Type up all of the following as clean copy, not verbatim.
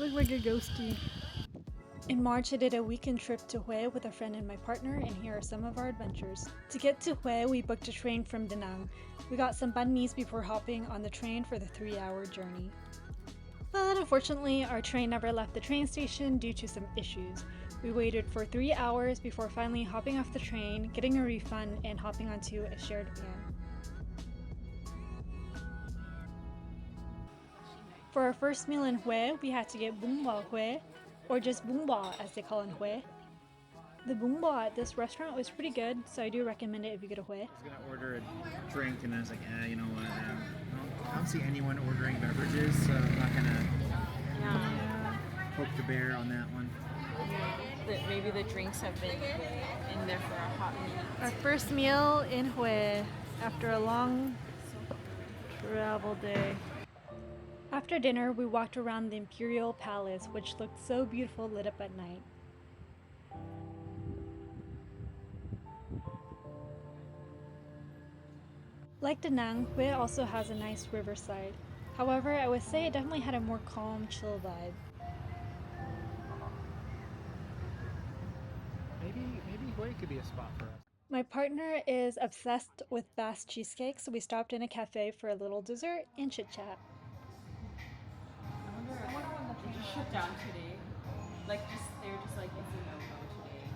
look like a ghostie. In March, I did a weekend trip to Hue with a friend and my partner, and here are some of our adventures. To get to Hue, we booked a train from Da Nang. We got some banh mi's before hopping on the train for the 3-hour journey. But unfortunately, our train never left the train station due to some issues. We waited for 3 hours before finally hopping off the train, getting a refund, and hopping onto a shared van. For our first meal in Hue, we had to get Bún Bò Hue, or just Bún Bò as they call in Hue. The Bún Bò at this restaurant was pretty good, so I do recommend it if you go to Hue. I was gonna order a drink and I was like, you know what, I don't see anyone ordering beverages, so I'm not gonna poke the bear on that one. Yeah. Maybe the drinks have been in there for a hot minute. Our first meal in Hue after a long travel day. After dinner, we walked around the Imperial Palace, which looked so beautiful lit up at night. Like Da Nang, Hue also has a nice riverside. However, I would say it definitely had a more calm, chill vibe. Maybe Hue could be a spot for us. My partner is obsessed with Basque cheesecake, so we stopped in a cafe for a little dessert and chit-chat. I wonder when the train just shut down today. They're just like, it's a no-go today.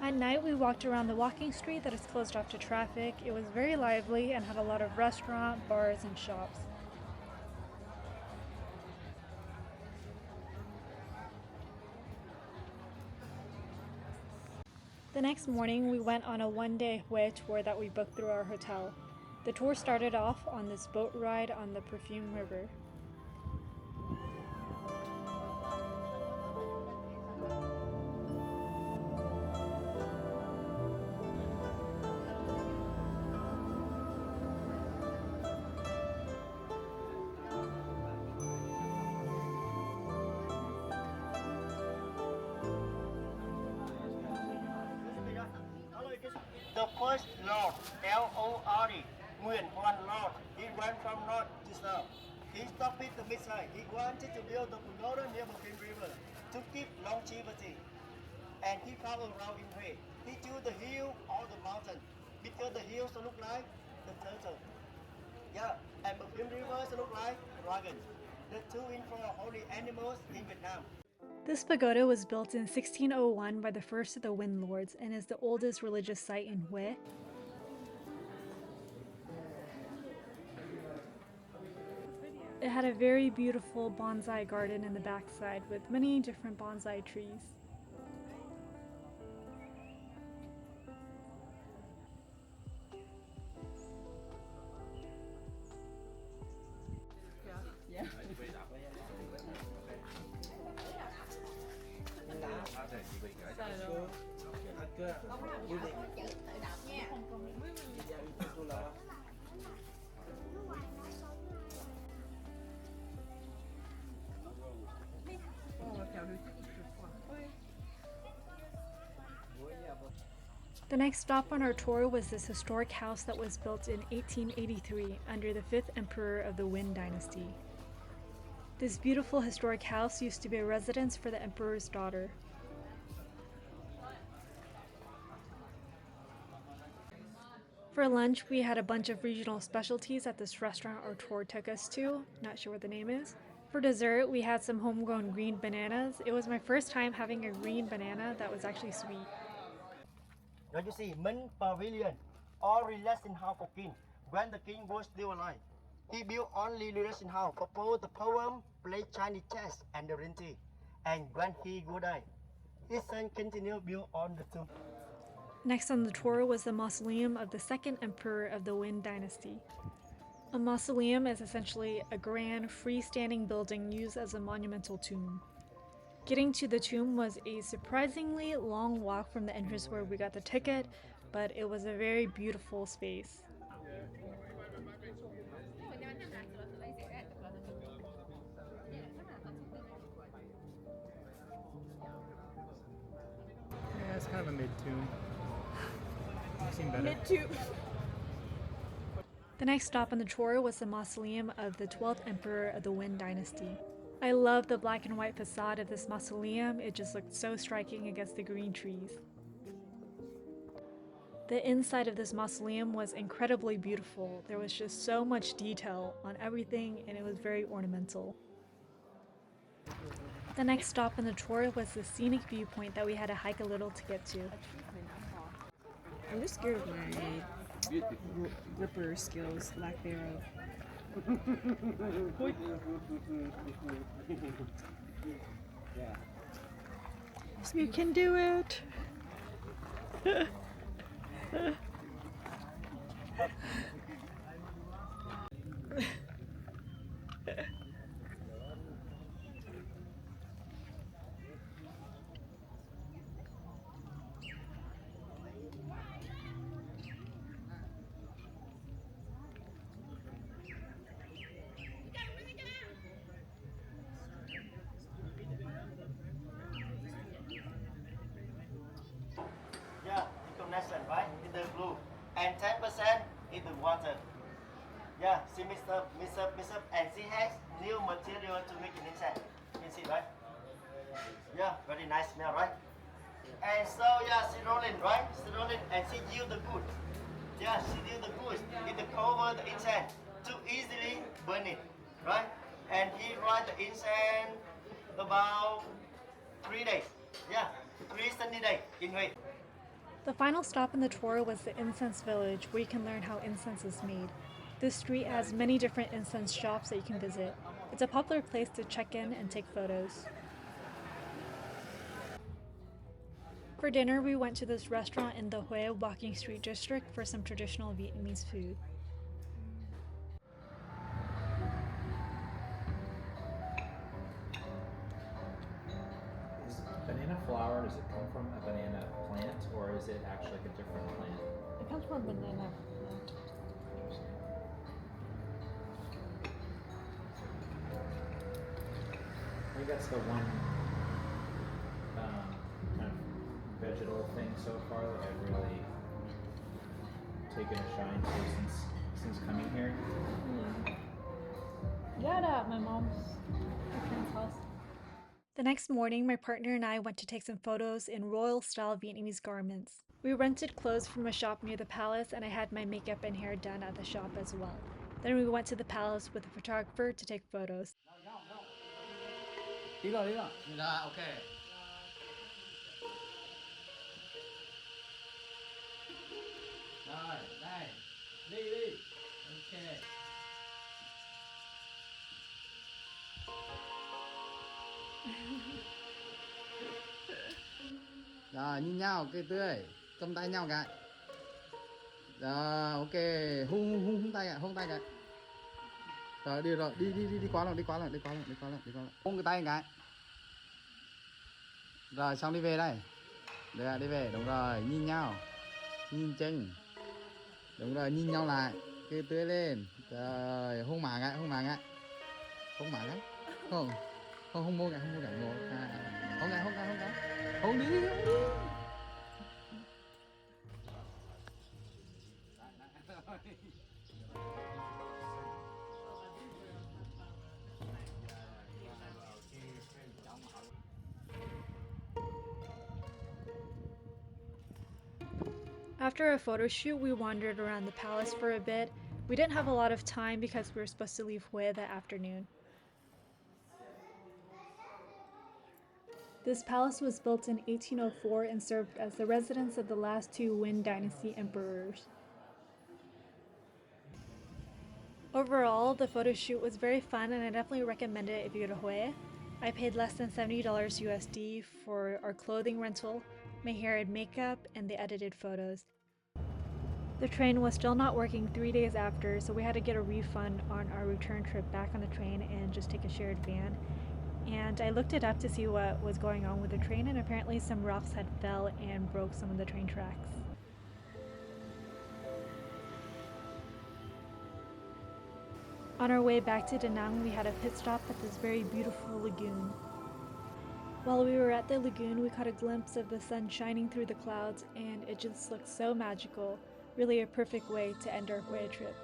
At night, we walked around the walking street that is closed off to traffic. It was very lively and had a lot of restaurants, bars, and shops. The next morning, we went on a one-day Hue tour that we booked through our hotel. The tour started off on this boat ride on the Perfume River. The first Lord, L-O-R-D, Nguyen Hoan Lord, he went from north to south. He stopped at the mid-side. He wanted to build the pagoda near Perfume River to keep longevity. And he traveled around in Hue. He chose the hill or the mountain because the hills look like the turtle. Yeah, and Perfume River look like dragon. The two influential holy animals in Vietnam. This pagoda was built in 1601 by the first of the Wind Lords and is the oldest religious site in Hue. It had a very beautiful bonsai garden in the backside with many different bonsai trees. Yeah. The next stop on our tour was this historic house that was built in 1883 under the 5th emperor of the Win dynasty. This beautiful historic house used to be a residence for the emperor's daughter. For lunch, we had a bunch of regional specialties at this restaurant our tour took us to, not sure what the name is. For dessert, we had some homegrown green bananas. It was my first time having a green banana that was actually sweet. Now you see, Minh Pavilion, all relaxing house for king. When the king was still alive, he built only relaxing house, proposed the poem, played Chinese chess and the rinty. And when he died, his son continued build on the tomb. Next on the tour was the Mausoleum of the 2nd emperor of the Win dynasty. A mausoleum is essentially a grand, freestanding building used as a monumental tomb. Getting to the tomb was a surprisingly long walk from the entrance where we got the ticket, but it was a very beautiful space. Yeah, it's kind of a mid-tune. I've seen better. Mid-tube. The next stop on the tour was the mausoleum of the 12th emperor of the Wen dynasty. I love the black and white facade of this mausoleum, it just looked so striking against the green trees. The inside of this mausoleum was incredibly beautiful. There was just so much detail on everything and it was very ornamental. The next stop on the tour was the scenic viewpoint that we had to hike a little to get to. I'm just scared of my gripper skills, lack thereof. You can do it! Yeah, international, right? In the blue. And 10% in the water. Yeah, see Mr. And she has new material to make an incense. You can see, right? Yeah, very nice smell, right? And so, yeah, she rolling, right? She rolling and she use the wood. Yeah, she use the wood in the cover the incense to easily burn it, right? And he write the incense about 3 days. Yeah, 3 sunny days in Hue. The final stop on the tour was the incense village, where you can learn how incense is made. This street has many different incense shops that you can visit. It's a popular place to check in and take photos. For dinner, we went to this restaurant in the Hue Walking Street District for some traditional Vietnamese food. Is banana flower, does it come from a banana plant or is it actually like a different plant? It comes from a banana plant. I think that's the one kind of vegetal thing so far that I've really taken a shine to since coming here. Yeah, at my parents' house. The next morning, my partner and I went to take some photos in royal-style Vietnamese garments. We rented clothes from a shop near the palace and I had my makeup and hair done at the shop as well. Then we went to the palace with a photographer to take photos. Đi rồi. Dạ, ok. Rồi, đây. Đi. Ok. Rồi, nhìn nhau, cười tươi. Cầm tay nhau cái. Rồi, ok. Hung tay cái. Rồi, đi rồi. Đi qua lần. Hung cái tay cái. Rồi, xong đi về đây. Được, đi về. Đúng rồi, nhìn nhau. Nhìn chân. Đúng rồi, nhìn nhau lại. Cười tươi lên. Rồi, hung má cái. Không mua cái. Hung đi. After a photo shoot, we wandered around the palace for a bit. We didn't have a lot of time because we were supposed to leave Hue that afternoon. This palace was built in 1804 and served as the residence of the last 2 Wen dynasty emperors. Overall, the photo shoot was very fun and I definitely recommend it if you go to Hue. I paid less than $70 USD for our clothing rental, my hair and makeup, and the edited photos. The train was still not working 3 days after, so we had to get a refund on our return trip back on the train and just take a shared van. And I looked it up to see what was going on with the train, and apparently some rocks had fell and broke some of the train tracks. On our way back to Da Nang, we had a pit stop at this very beautiful lagoon. While we were at the lagoon, we caught a glimpse of the sun shining through the clouds, and it just looked so magical. Really a perfect way to end our Hue trip.